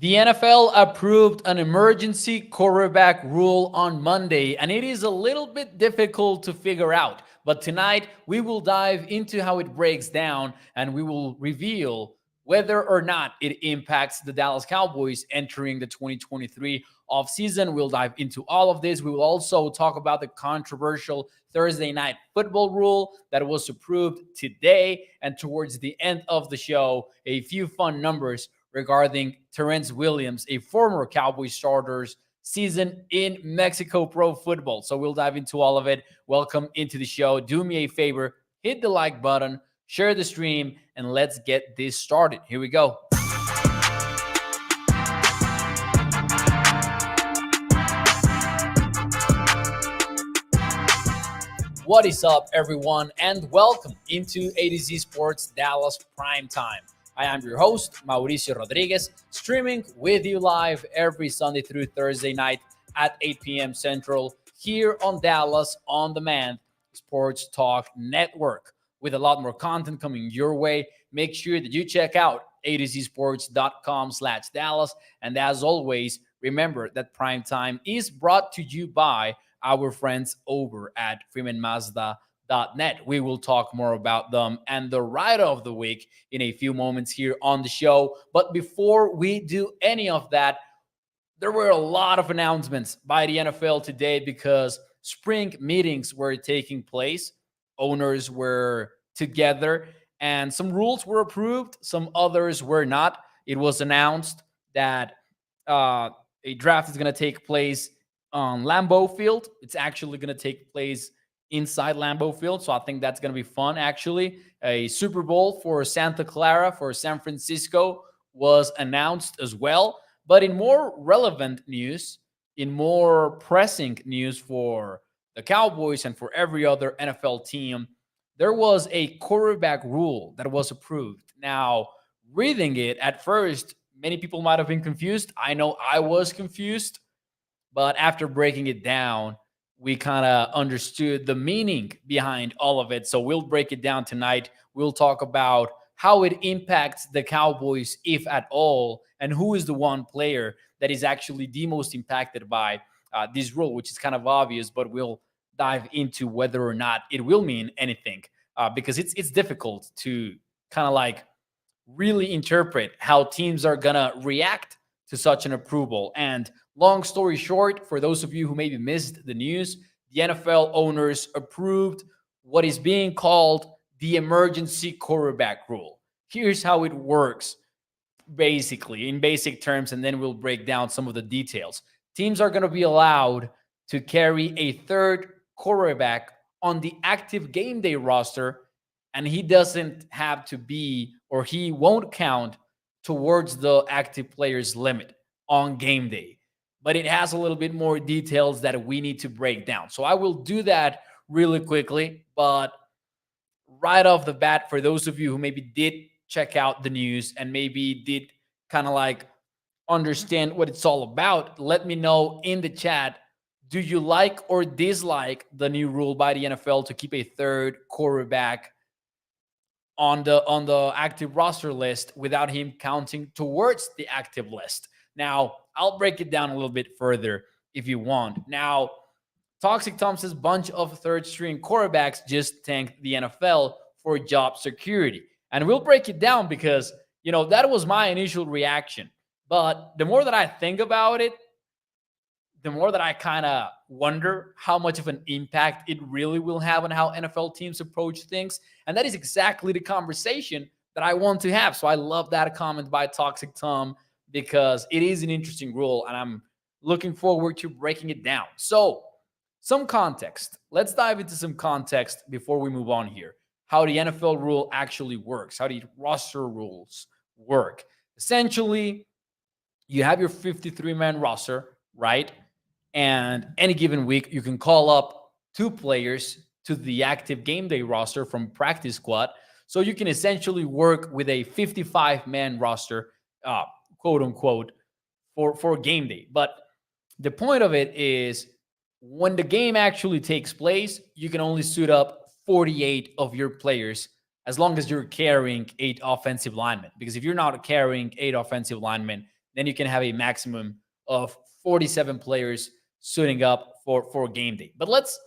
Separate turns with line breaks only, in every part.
The NFL approved an emergency quarterback rule on Monday, and it is a little bit difficult to figure out. But tonight, we will dive into how it breaks down and we will reveal whether or not it impacts the Dallas Cowboys entering the 2023 offseason. We'll dive into all of this. We will also talk about the controversial Thursday night football rule that was approved today. And towards the end of the show, a few fun numbers regarding Terrence Williams, a former Cowboys starter's season in Mexico Pro Football. So we'll dive into all of it. Welcome into the show. Do me a favor, hit the like button, share the stream, and let's get this started. Here we go. What is up, everyone, and welcome into A to Z Sports Dallas Prime Time. I am your host, Mauricio Rodriguez, streaming with you live every Sunday through Thursday night at 8 p.m. Central here on Dallas On Demand Sports Talk Network. With a lot more content coming your way, make sure that you check out a2zsports.com/Dallas. And as always, remember that Primetime is brought to you by our friends over at Freeman Mazda.net. We will talk more about them and the ride of the week in a few moments here on the show. But before we do any of that, there were a lot of announcements by the NFL today because spring meetings were taking place. Owners were together and some rules were approved, some others were not. It was announced that a draft is going to take place on Lambeau Field. It's actually going to take place inside Lambeau Field. So I think that's going to be fun, actually. A Super Bowl for Santa Clara, for San Francisco, was announced as well. But in more relevant news, in more pressing news for the Cowboys and for every other NFL team, there was a quarterback rule that was approved. Now, reading it at first, many people might have been confused. I know I was confused. But after breaking it down, we kind of understood the meaning behind all of it. So we'll break it down tonight. We'll talk about how it impacts the Cowboys, if at all, and who is the one player that is actually the most impacted by this rule, which is kind of obvious, but we'll dive into whether or not it will mean anything because it's difficult to kind of like really interpret how teams are going to react to such an approval. And long story short, for those of you who maybe missed the news, the NFL owners approved what is being called the emergency quarterback rule. Here's how it works, basically, in basic terms, and then we'll break down some of the details. Teams are going to be allowed to carry a third quarterback on the active game day roster, and he doesn't have to be, or he won't count towards the active players limit on game day. But it has a little bit more details that we need to break down. So I will do that really quickly. But right off the bat, for those of you who maybe did check out the news and maybe did kind of like understand what it's all about, let me know in the chat. Do you like or dislike the new rule by the NFL to keep a third quarterback on the active roster list without him counting towards the active list? Now, I'll break it down a little bit further if you want. Now, Toxic Tom says bunch of third string quarterbacks just tanked the NFL for job security. And we'll break it down because, that was my initial reaction. But the more that I think about it, the more that I kind of wonder how much of an impact it really will have on how NFL teams approach things. And that is exactly the conversation that I want to have. So I love that comment by Toxic Tom because it is an interesting rule and I'm looking forward to breaking it down. So some context. Let's dive into some context before we move on here. How the NFL rule actually works, how the roster rules work. Essentially, you have your 53-man roster, right? And any given week, you can call up two players to the active game day roster from practice squad. So you can essentially work with a 55-man roster, quote unquote, for game day. But the point of it is when the game actually takes place, you can only suit up 48 of your players as long as you're carrying 8 offensive linemen. Because if you're not carrying 8 offensive linemen, then you can have a maximum of 47 players suiting up for game day. But let's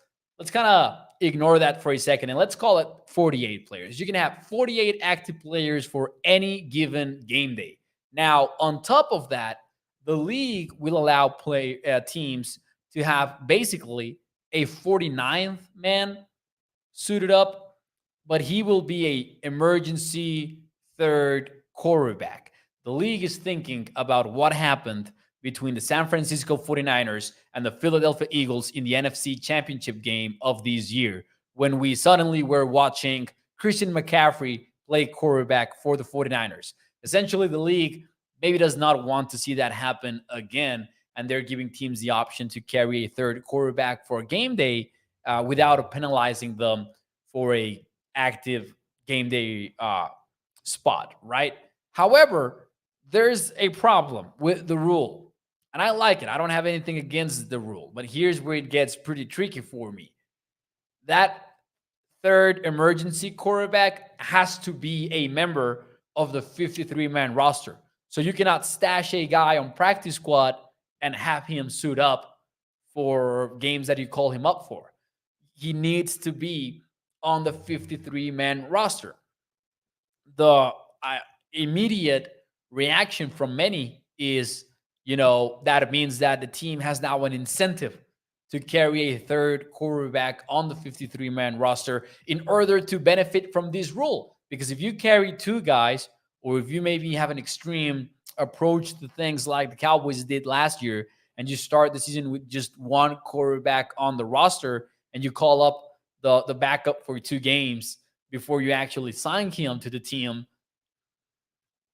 kind of ignore that for a second and let's call it 48 players. You can have 48 active players for any given game day. Now, on top of that, the league will allow teams to have basically a 49th man suited up, but he will be a emergency third quarterback. The league is thinking about what happened between the San Francisco 49ers and the Philadelphia Eagles in the NFC Championship game of this year, when we suddenly were watching Christian McCaffrey play quarterback for the 49ers. Essentially, the league maybe does not want to see that happen again, and they're giving teams the option to carry a third quarterback for a game day without penalizing them for a active game day spot, right? However, there's a problem with the rule, and I like it. I don't have anything against the rule, but here's where it gets pretty tricky for me. That third emergency quarterback has to be a member of the 53-man roster. So you cannot stash a guy on practice squad and have him suit up for games that you call him up for. He needs to be on the 53-man roster. The immediate reaction from many is, that means that the team has now an incentive to carry a third quarterback on the 53-man roster in order to benefit from this rule. Because if you carry two guys, or if you maybe have an extreme approach to things like the Cowboys did last year, and you start the season with just one quarterback on the roster, and you call up the backup for 2 games before you actually sign him to the team,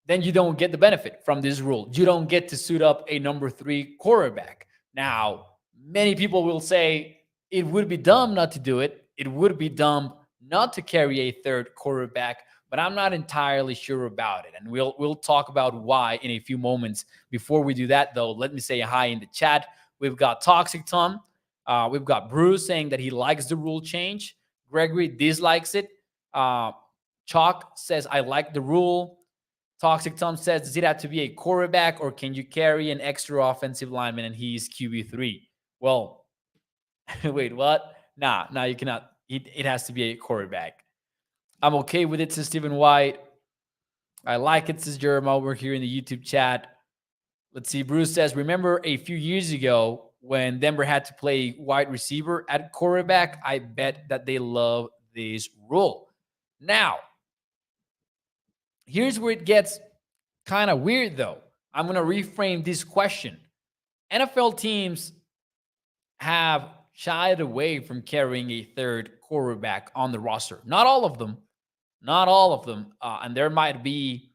then you don't get the benefit from this rule. You don't get to suit up a number 3 quarterback. Now, many people will say it would be dumb not to do it. It would be dumb not to carry a third quarterback, but I'm not entirely sure about it. And we'll talk about why in a few moments. Before we do that, though, let me say hi in the chat. We've got Toxic Tom. We've got Bruce saying that he likes the rule change. Gregory dislikes it. Chalk says, I like the rule. Toxic Tom says, does it have to be a quarterback, or can you carry an extra offensive lineman and he's QB3? Well, wait, what? Nah, you cannot. It has to be a quarterback. I'm okay with it, says Stephen White. I like it, says Jeremiah over here in the YouTube chat. Let's see. Bruce says, remember a few years ago when Denver had to play wide receiver at quarterback? I bet that they love this rule. Now, here's where it gets kind of weird, though. I'm going to reframe this question. NFL teams have shied away from carrying a third quarterback on the roster. Not all of them. And there might be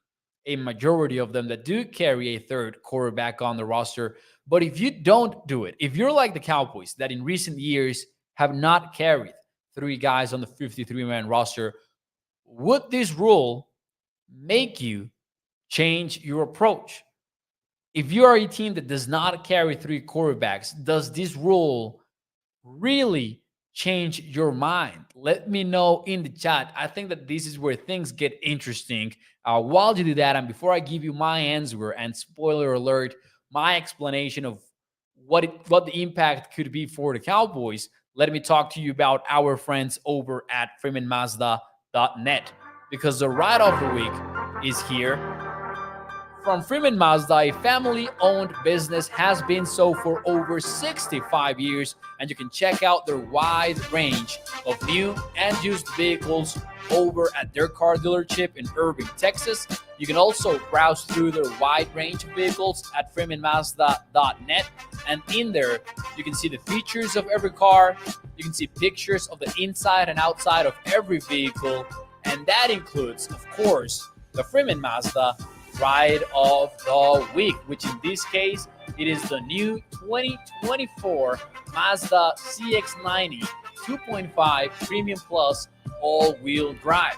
a majority of them that do carry a third quarterback on the roster. But if you don't do it, if you're like the Cowboys that in recent years have not carried 3 guys on the 53-man roster, would this rule make you change your approach? If you are a team that does not carry 3 quarterbacks, does this rule really change your mind? Let me know in the chat. I think that this is where things get interesting. While you do that, and before I give you my answer, and spoiler alert, my explanation of what the impact could be for the Cowboys, let me talk to you about our friends over at freemanmazda.net, because the ride of the week is here. From Freeman Mazda, a family-owned business, has been so for over 65 years, and you can check out their wide range of new and used vehicles over at their car dealership in Irving, Texas. You can also browse through their wide range of vehicles at freemanmazda.net, and in there, you can see the features of every car. You can see pictures of the inside and outside of every vehicle, and that includes, of course, the Freeman Mazda Ride of the Week, which in this case, it is the new 2024 Mazda CX-90 2.5 Premium Plus all-wheel drive.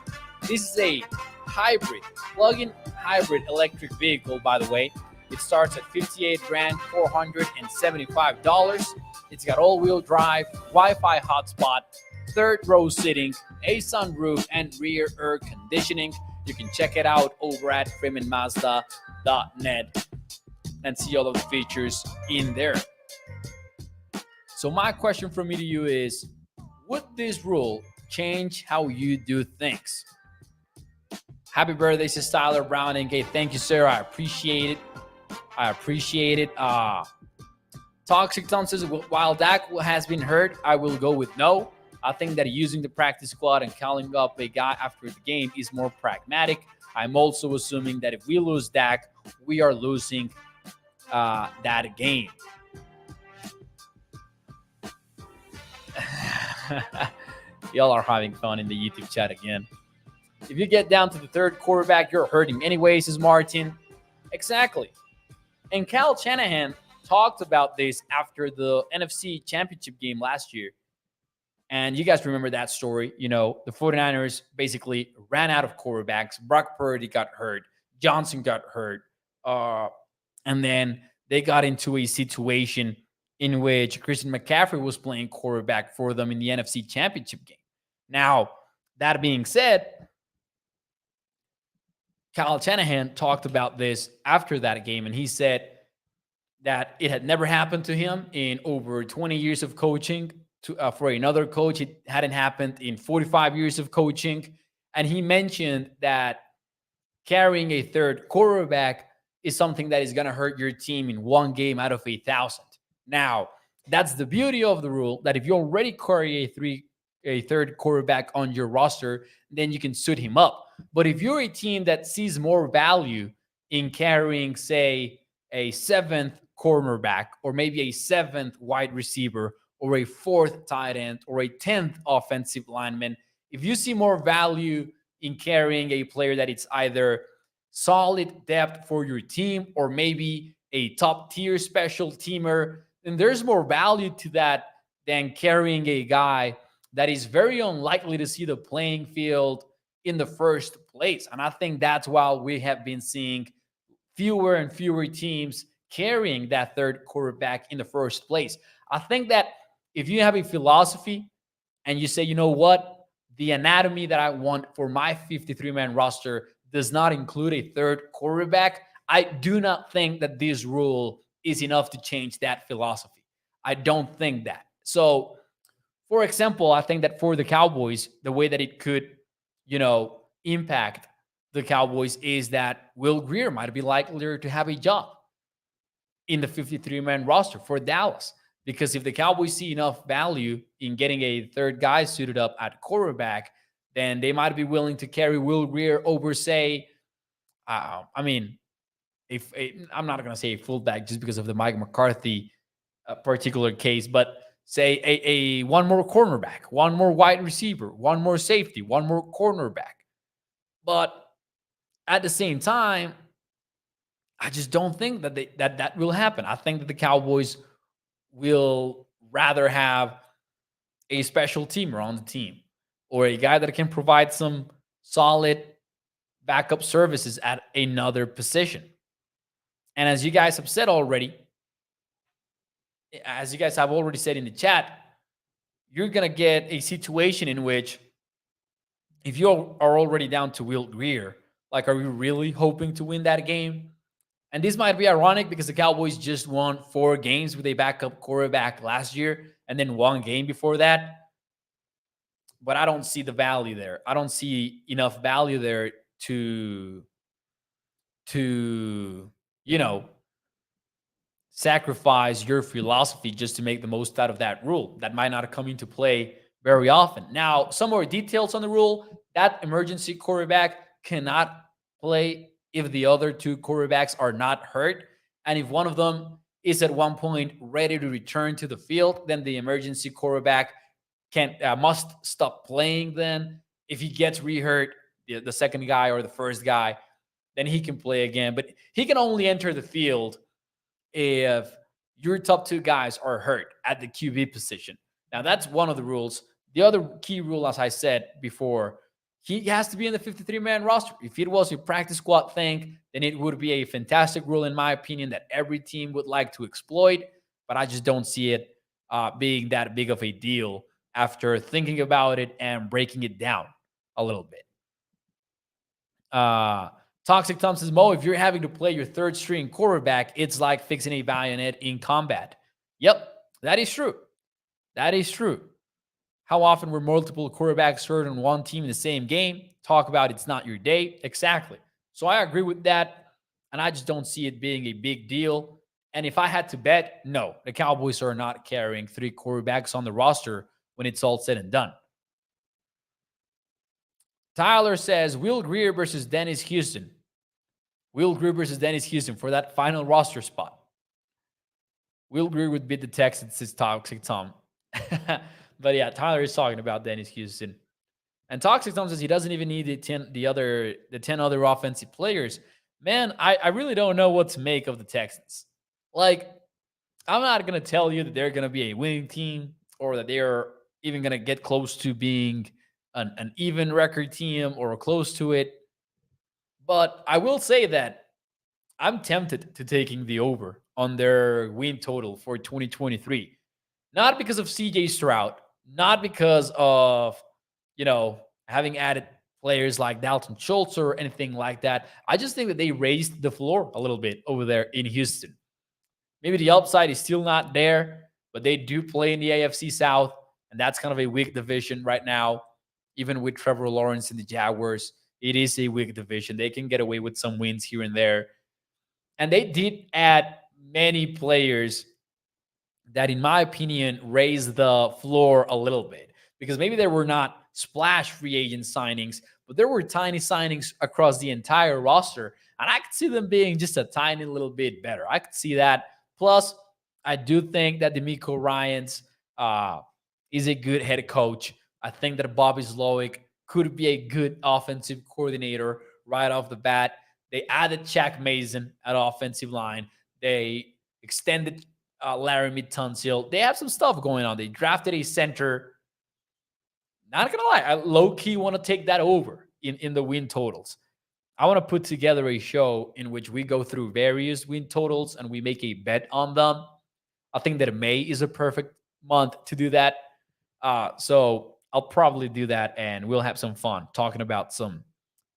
This is a hybrid, plug-in hybrid electric vehicle, by the way. It starts at $58,475. It's got all-wheel drive, Wi-Fi hotspot, third-row seating, a sunroof, and rear air conditioning. You can check it out over at freemanmazda.net. and see all of the features in there. So my question from me to you is, would this rule change how you do things? Happy birthday, says Tyler Brown. And thank you, sir. I appreciate it. I appreciate it. Toxic Tom says, while Dak has been hurt, I will go with no. I think that using the practice squad and calling up a guy after the game is more pragmatic. I'm also assuming that if we lose Dak, we are losing that game. Y'all are having fun in the YouTube chat again. If you get down to the third quarterback, you're hurting anyways, says Martin. Exactly. And Kyle Shanahan talked about this after the NFC Championship game last year. And you guys remember that story. You know, the 49ers basically ran out of quarterbacks. Brock Purdy got hurt. Johnson got hurt. And then they got into a situation in which Christian McCaffrey was playing quarterback for them in the NFC Championship game. Now, that being said, Kyle Shanahan talked about this after that game, and he said that it had never happened to him in over 20 years of coaching. For another coach, it hadn't happened in 45 years of coaching. And he mentioned that carrying a third quarterback is something that is going to hurt your team in one game out of 1,000. Now, that's the beauty of the rule, that if you already carry a third quarterback on your roster, then you can suit him up. But if you're a team that sees more value in carrying, say, a seventh cornerback, or maybe a seventh wide receiver, or a fourth tight end, or a 10th offensive lineman, if you see more value in carrying a player that it's either solid depth for your team or maybe a top tier special teamer, then there's more value to that than carrying a guy that is very unlikely to see the playing field in the first place. And I think that's why we have been seeing fewer and fewer teams carrying that third quarterback in the first place. I think that if you have a philosophy and you say, you know what, the anatomy that I want for my 53-man roster does not include a third quarterback, I do not think that this rule is enough to change that philosophy. I don't think that. So, for example, I think that for the Cowboys, the way that it could, impact the Cowboys is that Will Grier might be likelier to have a job in the 53-man roster for Dallas. Because if the Cowboys see enough value in getting a third guy suited up at quarterback, then they might be willing to carry Will Grier over, say, I'm not going to say a fullback just because of the Mike McCarthy particular case, but say a one more cornerback, one more wide receiver, one more safety, one more cornerback. But at the same time, I just don't think that that will happen. I think that the Cowboys will rather have a special teamer on the team or a guy that can provide some solid backup services at another position. And as you guys have said already, as you guys have already said in the chat, you're going to get a situation in which if you are already down to Will Grier, like, are you really hoping to win that game? And this might be ironic because the Cowboys just won 4 games with a backup quarterback last year and then 1 game before that. But I don't see the value there. I don't see enough value there to sacrifice your philosophy just to make the most out of that rule. That might not come into play very often. Now, some more details on the rule. That emergency quarterback cannot play if the other 2 quarterbacks are not hurt. And if one of them is at one point ready to return to the field, then the emergency quarterback must stop playing then. If he gets re-hurt, the second guy or the first guy, then he can play again. But he can only enter the field if your top 2 guys are hurt at the QB position. Now, that's one of the rules. The other key rule, as I said before, he has to be in the 53-man roster. If it was a practice squad thing, then it would be a fantastic rule, in my opinion, that every team would like to exploit. But I just don't see it being that big of a deal after thinking about it and breaking it down a little bit. Toxic Tom says, Mo, if you're having to play your third string quarterback, it's like fixing a bayonet in combat. Yep, that is true. That is true. How often were multiple quarterbacks hurt on one team in the same game? Talk about it's not your day. Exactly. So I agree with that. And I just don't see it being a big deal. And if I had to bet, no, the Cowboys are not carrying three quarterbacks on the roster when it's all said and done. Tyler says, Will Greer versus Dennis Houston. Will Greer versus Dennis Houston for that final roster spot. Will Greer would beat the Texans, says Toxic Tom. But yeah, Tyler is talking about Dennis Houston. And Toxic Tom says he doesn't even need the 10 other offensive players. Man, I really don't know what to make of the Texans. Like, I'm not going to tell you that they're going to be a winning team or that they're even going to get close to being an even record team or close to it. But I will say that I'm tempted to taking the over on their win total for 2023. Not because of CJ Stroud, not because of, having added players like Dalton Schultz or anything like that. I just think that they raised the floor a little bit over there in Houston. Maybe the upside is still not there, but they do play in the AFC South, and that's kind of a weak division right now. Even with Trevor Lawrence and the Jaguars, it is a weak division. They can get away with some wins here and there. And they did add many players that, in my opinion, raised the floor a little bit. Because maybe there were not splash free agent signings, but there were tiny signings across the entire roster. And I could see them being just a tiny little bit better. I could see that. Plus, I do think that DeMeco Ryans is a good head coach. I think that Bobby Slowick could be a good offensive coordinator right off the bat. They added Shaq Mason at offensive line. They extended Laramie Tunsil. They have some stuff going on. They drafted a center. Not going to lie, I low-key want to take that over in the win totals. I want to put together a show in which we go through various win totals and we make a bet on them. I think that May is a perfect month to do that. So I'll probably do that, and we'll have some fun talking about some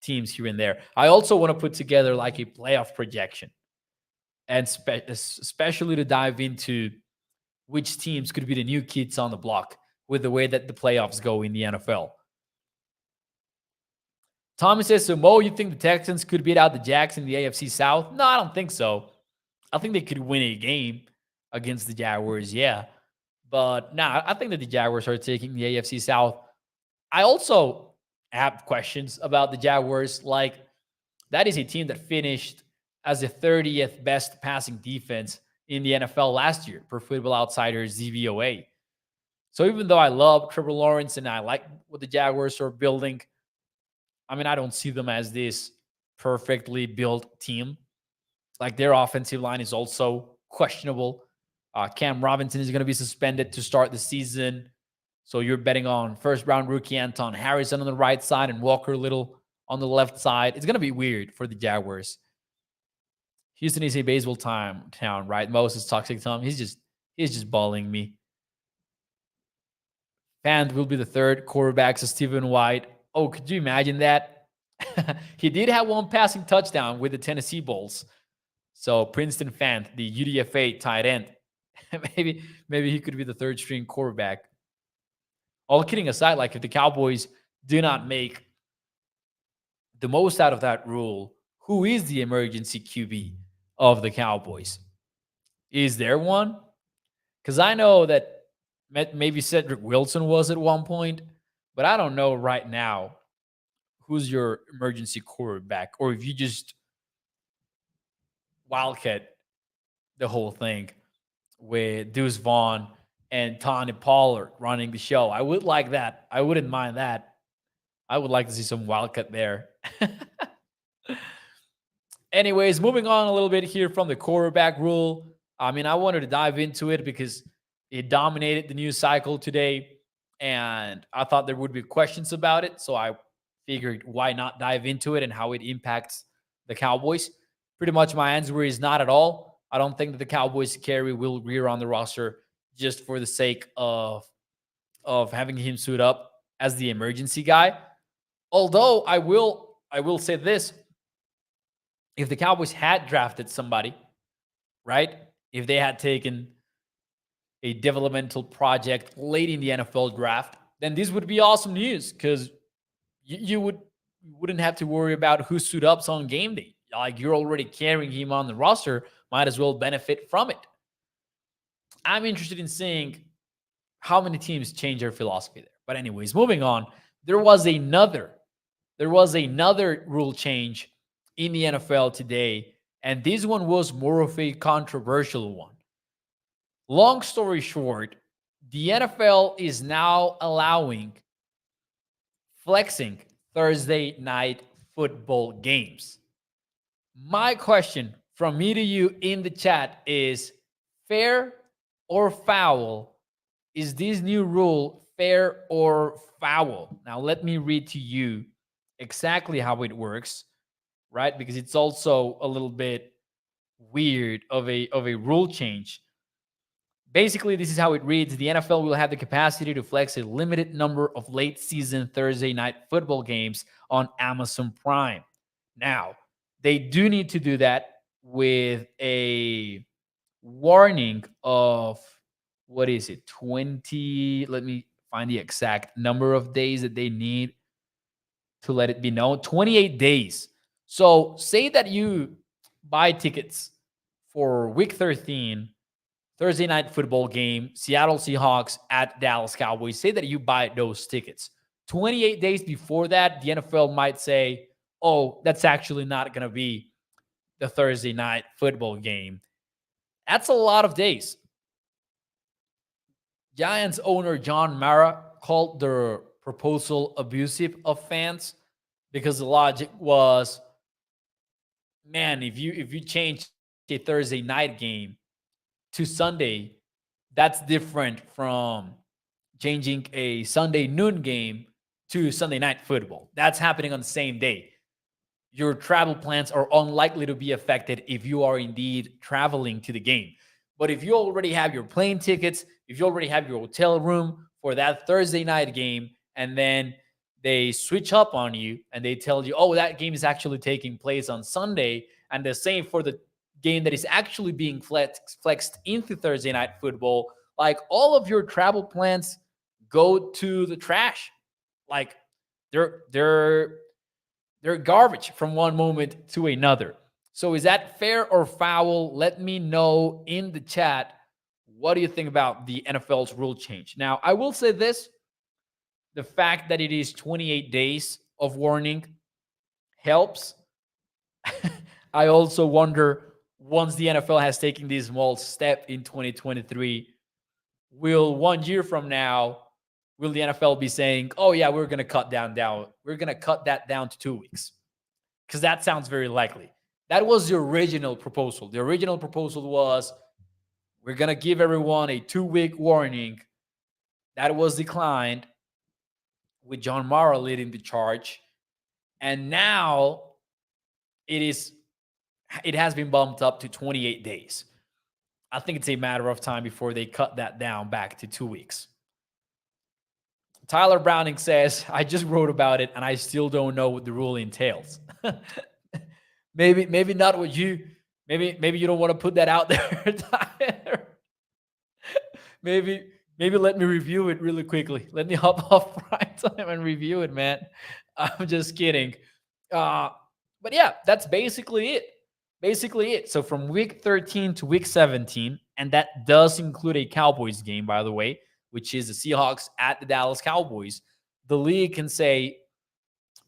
teams here and there. I also want to put together like a playoff projection, and especially to dive into which teams could be the new kids on the block with the way that the playoffs go in the NFL. Tommy says, so Mo, you think the Texans could beat out the Jags in the AFC South? No, I don't think so. I think they could win a game against the Jaguars, yeah. But I think that the Jaguars are taking the AFC South. I also have questions about the Jaguars. Like, that is a team that finished as the 30th best passing defense in the NFL last year per Football Outsiders DVOA. So even though I love Trevor Lawrence and I like what the Jaguars are building, I mean, I don't see them as this perfectly built team. Like, their offensive line is also questionable. Cam Robinson is going to be suspended to start the season. So you're betting on first-round rookie Anton Harrison on the right side and Walker Little on the left side. It's going to be weird for the Jaguars. Houston is a baseball town, right? Moses Toxic Tom. He's just balling me. Fant will be the third quarterback, so Stephen White. Oh, could you imagine that? He did have one passing touchdown with the Tennessee Bulls. So Princeton Fant, the UDFA tight end. maybe he could be the third string quarterback. All kidding aside, like, if the Cowboys do not make the most out of that rule, who is the emergency QB of the Cowboys? Is there one? Because I know that maybe Cedric Wilson was at one point, but I don't know right now who's your emergency quarterback, or if you just wildcat the whole thing with Deuce Vaughn and Tony Pollard running the show. I would like that. I wouldn't mind that. I would like to see some wildcat there. Anyways, moving on a little bit here from the quarterback rule. I mean, I wanted to dive into it because it dominated the news cycle today, and I thought there would be questions about it. So I figured, why not dive into it and how it impacts the Cowboys? Pretty much my answer is not at all. I don't think that the Cowboys carry Will Greer on the roster just for the sake of having him suit up as the emergency guy. Although I will say this, if the Cowboys had drafted somebody, right? If they had taken a developmental project late in the NFL draft, then this would be awesome news because you wouldn't have to worry about who suit ups on game day. Like you're already carrying him on the roster, might as well benefit from it. I'm interested in seeing how many teams change their philosophy there. But anyways, moving on, there was another rule change in the NFL today, and this one was more of a controversial one. Long story short, the NFL is now allowing flexing Thursday night football games. My question from me to you in the chat is fair or foul? Is this new rule fair or foul? Now, let me read to you exactly how it works, right? Because it's also a little bit weird of a rule change. Basically, this is how it reads. The NFL will have the capacity to flex a limited number of late season Thursday night football games on Amazon Prime. Now, they do need to do that with a warning of what is it? 20, let me find the exact number of days that they need to let it be known. 28 days. So, say that you buy tickets for week 13 Thursday night football game, Seattle Seahawks at Dallas Cowboys. Say that you buy those tickets. 28 days before that, the NFL might say, oh, that's actually not going to be the Thursday night football game. That's a lot of days. Giants owner John Mara called the proposal abusive of fans because the logic was, man, if you change a Thursday night game to Sunday, that's different from changing a Sunday noon game to Sunday night football. That's happening on the same day. Your travel plans are unlikely to be affected if you are indeed traveling to the game. But if you already have your plane tickets, if you already have your hotel room for that Thursday night game, and then they switch up on you and they tell you, oh, that game is actually taking place on Sunday, and the same for the game that is actually being flexed into Thursday night football, like all of your travel plans go to the trash. Like they're garbage from one moment to another. So is that fair or foul? Let me know in the chat. What do you think about the NFL's rule change? Now, I will say this. The fact that it is 28 days of warning helps. I also wonder, once the NFL has taken this small step in 2023, will 1 year from now, will the NFL be saying, oh yeah, we're going to cut that down to 2 weeks? Because that sounds very likely. That was the original proposal. The original proposal was, we're going to give everyone a 2-week warning. That was declined with John Mara leading the charge. And now it has been bumped up to 28 days. I think it's a matter of time before they cut that down back to 2 weeks. Tyler Browning says, I just wrote about it and I still don't know what the rule entails. maybe not what you, maybe you don't want to put that out there, Tyler. maybe let me review it really quickly. Let me hop off Prime Time and review it, man. I'm just kidding. But yeah, that's basically it. So from week 13 to week 17, and that does include a Cowboys game, by the way, which is the Seahawks at the Dallas Cowboys. The league can say,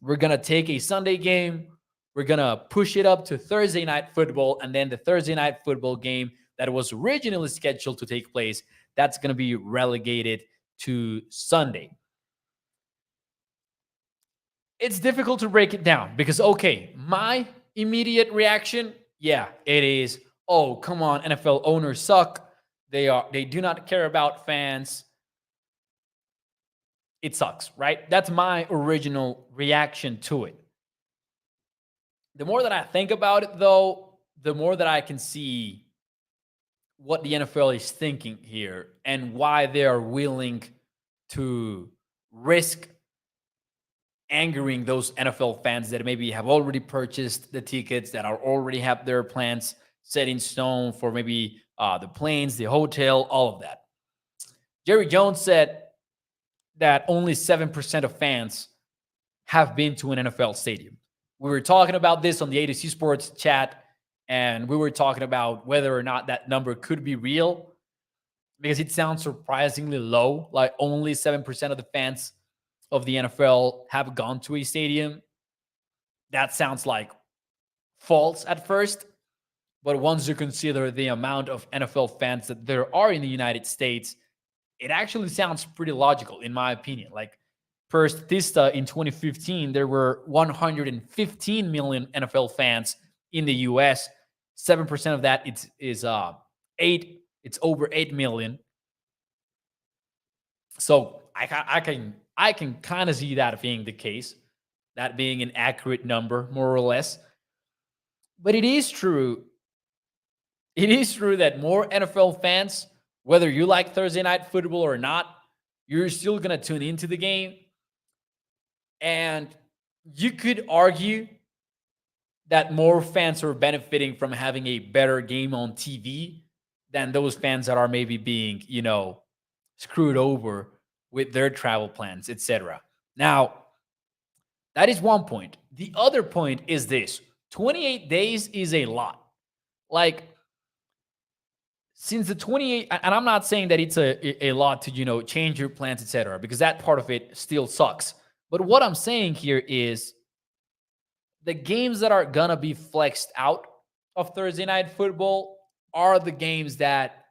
we're going to take a Sunday game, we're going to push it up to Thursday night football, and then the Thursday night football game that was originally scheduled to take place, that's going to be relegated to Sunday. It's difficult to break it down because, okay, my immediate reaction, yeah, it is, oh, come on, NFL owners suck. They do not care about fans. It sucks, right? That's my original reaction to it. The more that I think about it, though, the more that I can see what the NFL is thinking here and why they are willing to risk angering those NFL fans that maybe have already purchased the tickets, that are already have their plans set in stone for maybe the planes, the hotel, all of that. Jerry Jones said that only 7% of fans have been to an NFL stadium. We were talking about this on the A2C Sports chat, and we were talking about whether or not that number could be real because it sounds surprisingly low. Like only 7% of the fans of the NFL have gone to a stadium. That sounds like false at first. But once you consider the amount of NFL fans that there are in the United States, it actually sounds pretty logical, in my opinion. Like per Statista in 2015, there were 115 million NFL fans in the US. 7% of that is eight. It's over 8 million. So I can kind of see that being the case, that being an accurate number, more or less. But it is true. It is true that more NFL fans, whether you like Thursday night football or not, you're still going to tune into the game. And you could argue that more fans are benefiting from having a better game on TV than those fans that are maybe being, screwed over with their travel plans, etc. Now, that is one point. The other point is this: 28 days is a lot. Like, since the 28, and I'm not saying that it's a lot to, change your plans, etc., because that part of it still sucks. But what I'm saying here is the games that are going to be flexed out of Thursday night football are the games that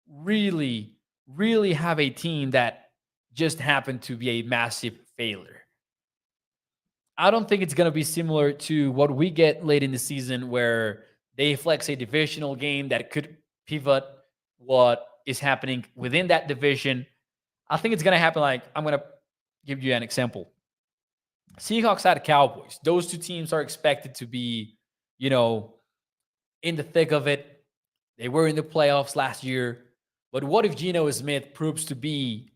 really, really have a team that just happened to be a massive failure. I don't think it's going to be similar to what we get late in the season where they flex a divisional game that could pivot what is happening within that division. I think it's going to happen like, I'm going to give you an example. Seahawks at Cowboys. Those two teams are expected to be, in the thick of it. They were in the playoffs last year. But what if Geno Smith proves to be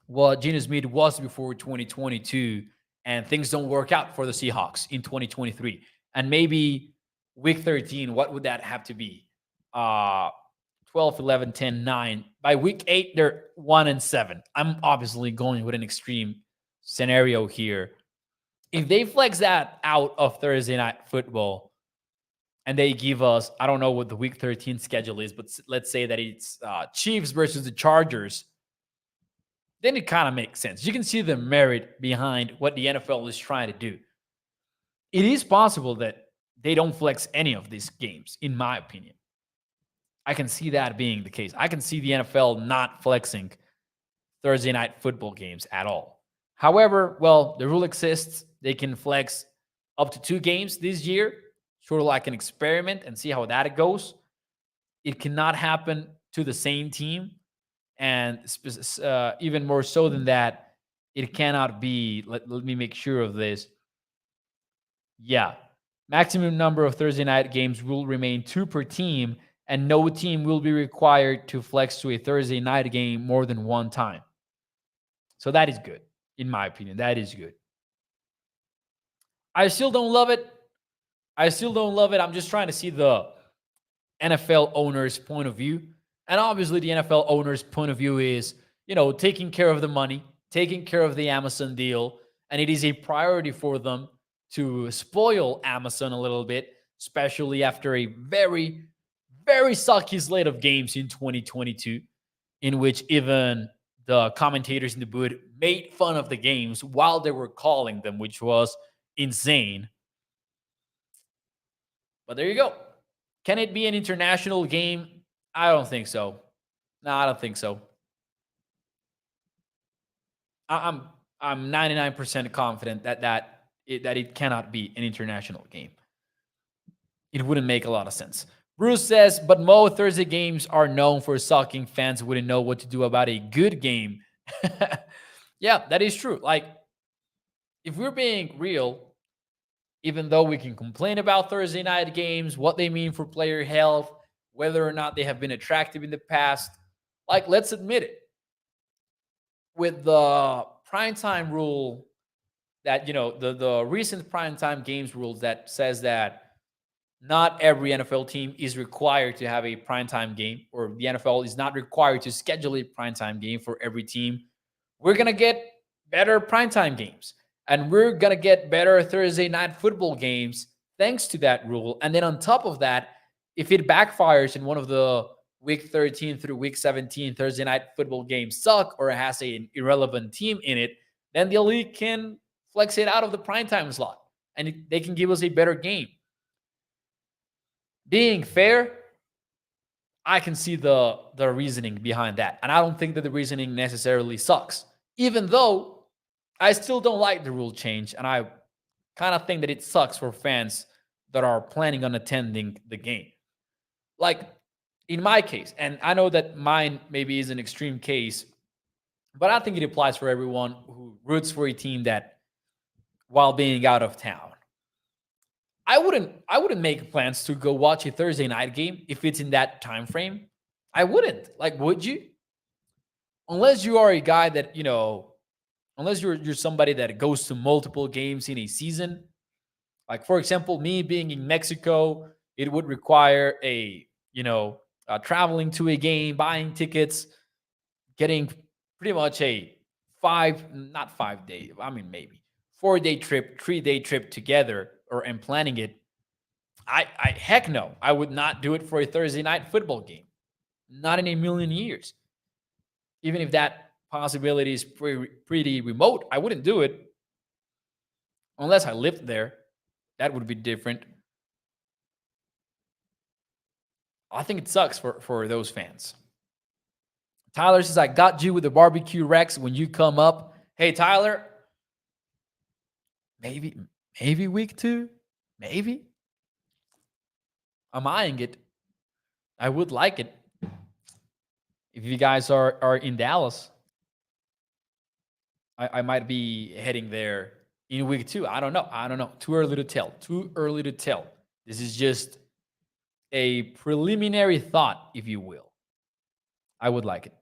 what Geno Smith was before 2022 and things don't work out for the Seahawks in 2023? And maybe week 13, what would that have to be? 12, 11, 10, 9. By week 8, they're 1-7. I'm obviously going with an extreme scenario here. If they flex that out of Thursday night football and they give us, I don't know what the week 13 schedule is, but let's say that it's Chiefs versus the Chargers, then it kind of makes sense. You can see the merit behind what the NFL is trying to do. It is possible that they don't flex any of these games, in my opinion. I can see that being the case. I can see the NFL not flexing Thursday night football games at all. However, well, the rule exists. They can flex up to 2 games this year, sort of like an experiment, and see how that goes. It cannot happen to the same team. And even more so than that, it cannot be, let me make sure of this. Yeah. Maximum number of Thursday night games will remain 2 per team, and no team will be required to flex to a Thursday night game more than 1 time. So that is good, in my opinion. That is good. I still don't love it. I'm just trying to see the NFL owner's point of view. And obviously, the NFL owner's point of view is, taking care of the money, taking care of the Amazon deal. And it is a priority for them to spoil Amazon a little bit, especially after a very, very sucky slate of games in 2022, in which even the commentators in the booth made fun of the games while they were calling them, which was insane. But there you go. Can it be an international game? I don't think so. No, I don't think so. I'm 99% confident that it cannot be an international game. It wouldn't make a lot of sense. Bruce says, but Mo, Thursday games are known for sucking. Fans wouldn't know what to do about a good game. Yeah, that is true. Like, if we're being real, even though we can complain about Thursday night games, what they mean for player health, whether or not they have been attractive in the past, like, let's admit it. With the primetime rule that the recent primetime games rules that says that not every NFL team is required to have a primetime game, or the NFL is not required to schedule a primetime game for every team. We're going to get better primetime games, and we're going to get better Thursday night football games thanks to that rule. And then on top of that, if it backfires and one of the week 13 through week 17 Thursday night football games suck or has an irrelevant team in it, then the league can flex it out of the primetime slot and they can give us a better game. Being fair, I can see the reasoning behind that. And I don't think that the reasoning necessarily sucks, even though I still don't like the rule change. And I kind of think that it sucks for fans that are planning on attending the game. Like in my case, and I know that mine maybe is an extreme case, but I think it applies for everyone who roots for a team that while being out of town. I wouldn't make plans to go watch a Thursday night game if it's in that time frame. I wouldn't. Like, would you? Unless you are a guy that, unless you're somebody that goes to multiple games in a season. Like, for example, me being in Mexico, it would require traveling to a game, buying tickets, getting pretty much a not 5 day, I mean, maybe 4 day trip, 3 day trip together and planning it. I heck no, I would not do it for a Thursday night football game. Not in a million years. Even if that possibility is pretty remote, I wouldn't do it unless I lived there. That would be different. I think it sucks for those fans. Tyler says, I got you with the barbecue Rex when you come up. Hey, Tyler, maybe week 2, maybe. I'm eyeing it. I would like it. If you guys are in Dallas, I might be heading there in week 2. I don't know. Too early to tell. This is just a preliminary thought, if you will. I would like it.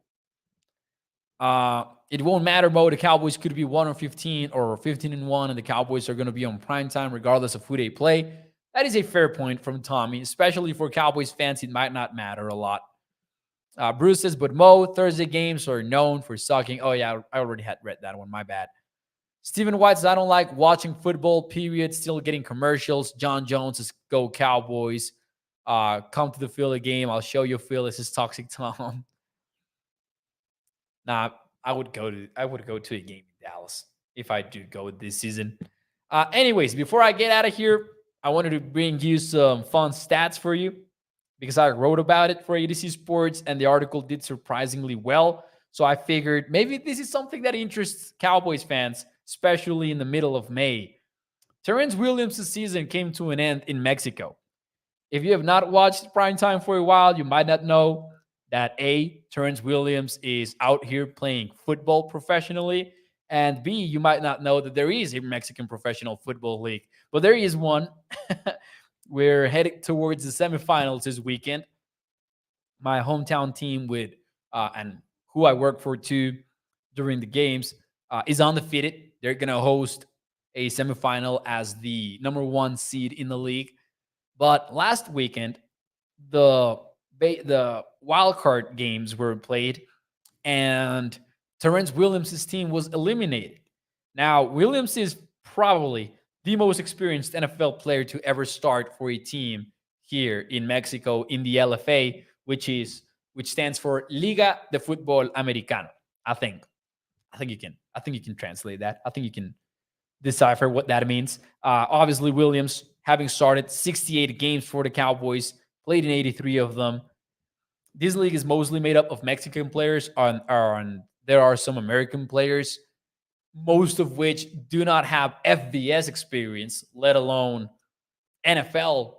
It won't matter, Mo. The Cowboys could be 1-15 or 15-1, and the Cowboys are going to be on prime time regardless of who they play. That is a fair point from Tommy, especially for Cowboys fans. It might not matter a lot. Bruce says, but Mo, Thursday games are known for sucking. Oh, yeah, I already had read that one. My bad. Stephen White says, I don't like watching football, period. Still getting commercials. John Jones says, go Cowboys. Come to the Philly game. I'll show you Philly. This is Toxic Tom. Nah, I would go to a game in Dallas if I do go this season. Anyways, before I get out of here, I wanted to bring you some fun stats for you because I wrote about it for ADC Sports and the article did surprisingly well. So I figured maybe this is something that interests Cowboys fans, especially in the middle of May. Terrence Williams' season came to an end in Mexico. If you have not watched Primetime for a while, you might not know that A, Terrence Williams is out here playing football professionally, and B, you might not know that there is a Mexican professional football league, but there is one. We're headed towards the semifinals this weekend. My hometown team and who I work for too during the games is undefeated. They're going to host a semifinal as the number 1 seed in the league. But last weekend, the wild card games were played, and Terrence Williams' team was eliminated. Now, Williams is probably the most experienced NFL player to ever start for a team here in Mexico in the LFA, which stands for Liga de Fútbol Americano. I think you can translate that. I think you can decipher what that means. Obviously, Williams, having started 68 games for the Cowboys, played in 83 of them. This league is mostly made up of Mexican players, there are some American players, most of which do not have FBS experience, let alone NFL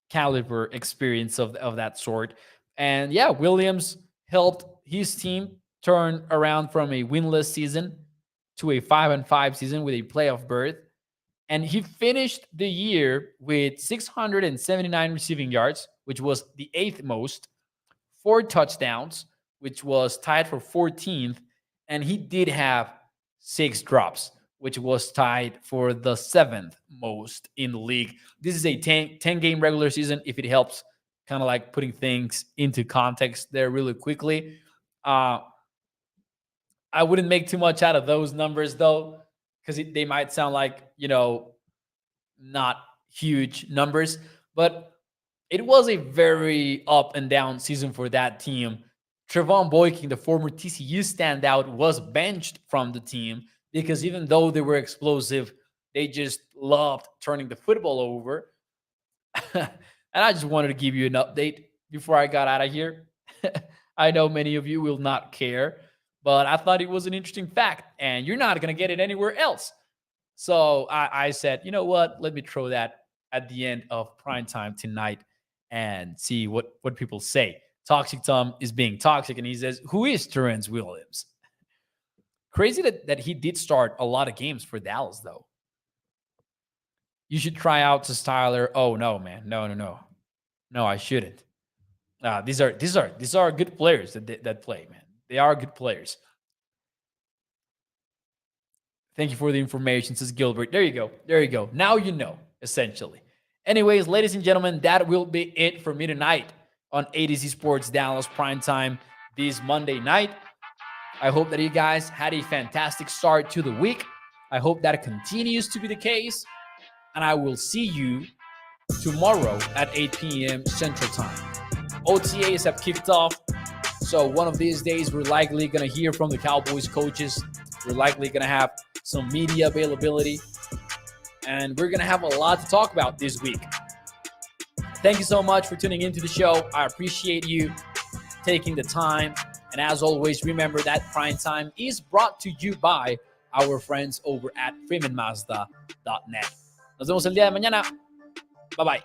caliber experience of that sort. And yeah, Williams helped his team turn around from a winless season to a 5-5 season with a playoff berth. And he finished the year with 679 receiving yards, which was the 8th most, 4 touchdowns, which was tied for 14th. And he did have 6 drops, which was tied for the 7th most in the league. This is a 10 game regular season, if it helps kind of like putting things into context there really quickly. I wouldn't make too much out of those numbers, though, because they might sound like, not huge numbers, but it was a very up and down season for that team. Trevon Boykin, the former TCU standout, was benched from the team because even though they were explosive, they just loved turning the football over. And I just wanted to give you an update before I got out of here. I know many of you will not care, but I thought it was an interesting fact, and you're not going to get it anywhere else. So I said, you know what? Let me throw that at the end of prime time tonight and see what people say. Toxic Tom is being toxic, and he says, who is Terrence Williams? Crazy that he did start a lot of games for Dallas, though. You should try out to Styler. Oh, no, man. No. No, I shouldn't. These are good players that play, man. They are good players. Thank you for the information, says Gilbert. There you go. Now you know, essentially. Anyways, ladies and gentlemen, that will be it for me tonight on ADC Sports Dallas Primetime this Monday night. I hope that you guys had a fantastic start to the week. I hope that continues to be the case. And I will see you tomorrow at 8 p.m. Central Time. OTAs have kicked off. So one of these days, we're likely going to hear from the Cowboys coaches. We're likely going to have some media availability. And we're going to have a lot to talk about this week. Thank you so much for tuning into the show. I appreciate you taking the time. And as always, remember that Prime Time is brought to you by our friends over at freemanmazda.net. Nos vemos el día de mañana. Bye-bye.